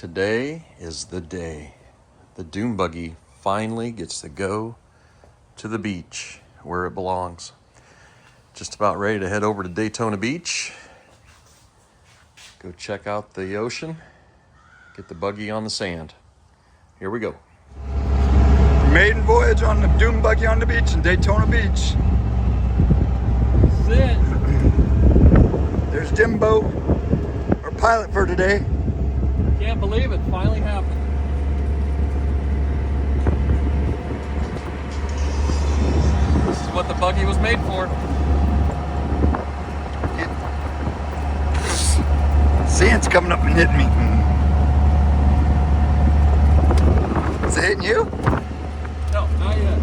Today is the day. The Dune Buggy finally gets to go to the beach where it belongs. Just about ready to head over to Daytona Beach. Go check out the ocean. Get the buggy on the sand. Here we go. Maiden voyage on the Dune Buggy on the beach in Daytona Beach. That's it. There's Jimbo, our pilot for today. Can't believe it finally happened. This is what the buggy was made for. Sand's coming up and hitting me. Is it hitting you? No, not yet.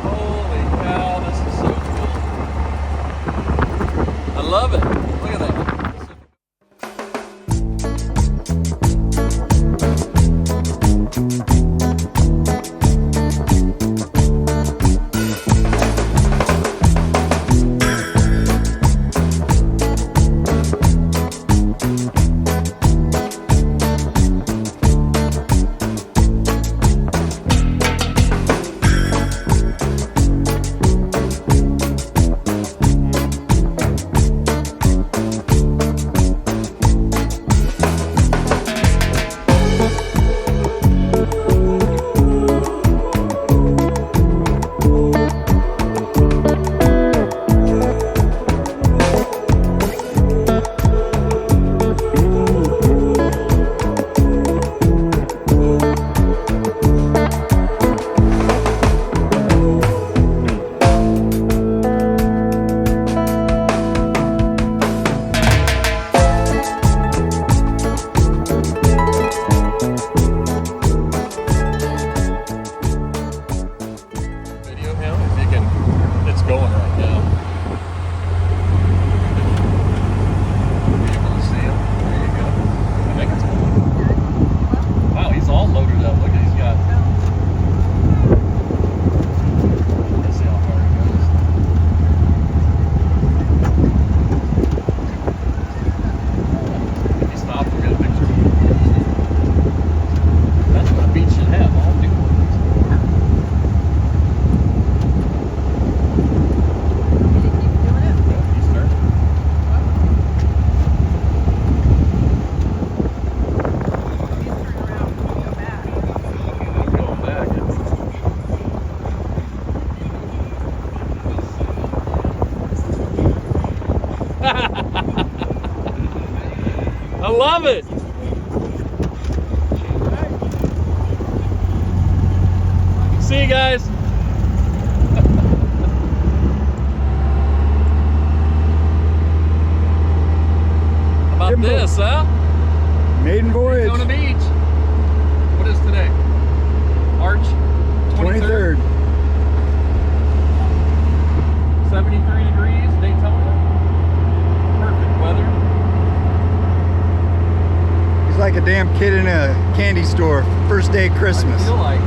Holy cow, this is so cool. I love it. Look at that. I love it. See you guys. How about Jimbo. this, huh? Maiden voyage. Daytona Beach. What is today? March 23rd. 73 degrees, Daytona. Perfect weather. He's like a damn kid in a candy store. First day of Christmas. I feel like it.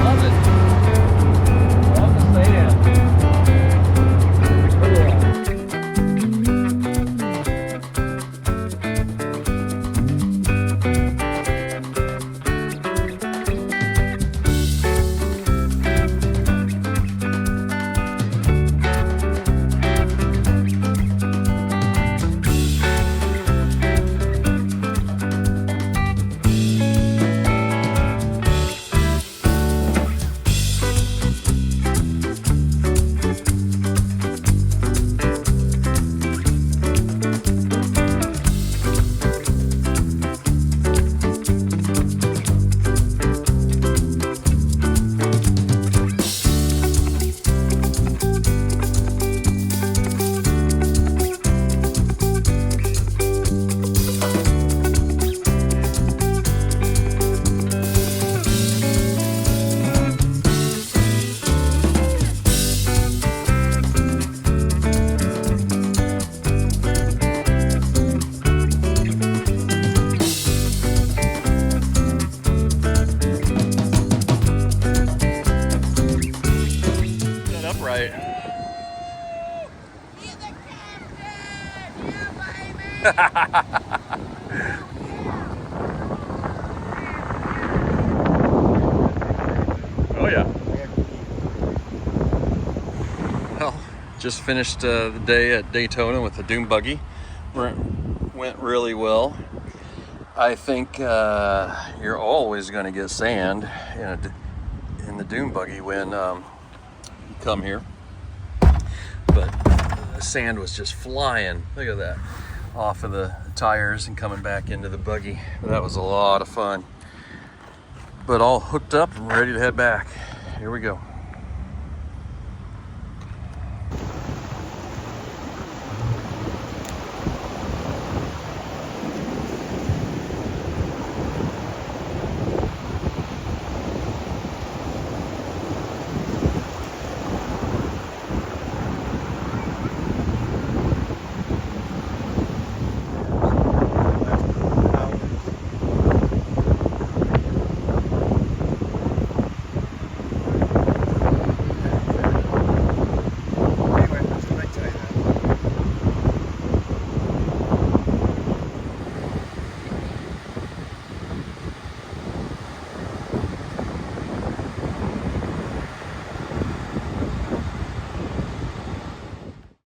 Love it. Love the sand. Look at that. Oh yeah. Well, just finished the day at Daytona with the Dune Buggy. Went really well. I think you're always going to get sand in the Dune Buggy when you come here. But the sand was just flying. Look at that. Off of the tires and coming back into the buggy. That was a lot of fun. But all hooked up and ready to head back. Here we go.